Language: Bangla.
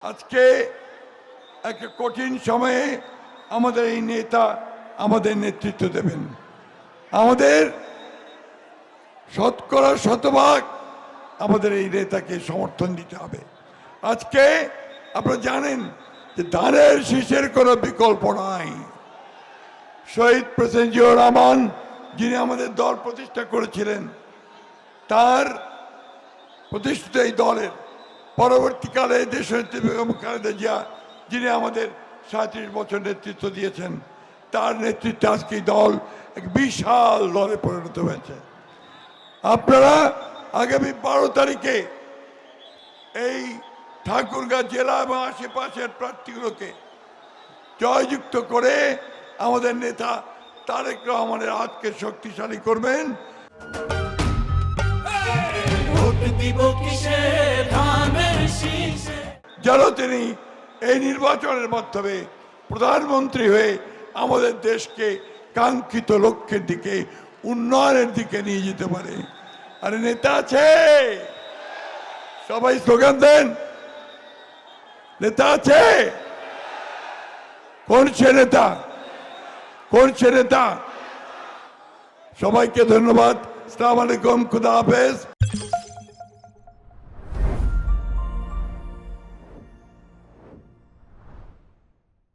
আজকে একটা কঠিন সময়ে আমাদের এই নেতা আমাদের নেতৃত্ব দেবেন। আমাদের শতকরা শতভাগ আমাদের এই নেতাকে সমর্থন দিতে হবে। আজকে আপনারা জানেন যে ধানের শীষের কোনো বিকল্প নাই। শহীদ প্রেসিডেন্ট জিয়াউর রহমান যিনি আমাদের দল প্রতিষ্ঠা করেছিলেন, তার প্রতিষ্ঠিত এই দলের পরবর্তীকালে দেশনেত্রী বেগম খালেদা জিয়া যিনি আমাদের ৩৭ বছর নেতৃত্ব দিয়েছেন, তার নেতৃত্বে আজকে এই দল এক বিশাল দলে পরিণত হয়েছে। আপনারা আগামী ১২ তারিখে এই ঠাকুরগাঁ জেলা এবং আশেপাশের প্রার্থীগুলোকে জয়যুক্ত করে আমাদের নেতা তারেক রহমানের হাতকে শক্তিশালী করবেন। যেন তিনি এই নির্বাচনের মাধ্যমে প্রধানমন্ত্রী হয়ে আমাদের দেশকে কাঙ্ক্ষিত লক্ষ্যের দিকে, উন্নয়নের দিকে নিয়ে যেতে পারে। আরে নেতা আছে, সবাই স্লোগান দেন, নেতা আছে। কোন সে নেতা? কোন সে নেতা? সবাইকে ধন্যবাদ। আসসালামু আলাইকুম, খুদা হাফেজ।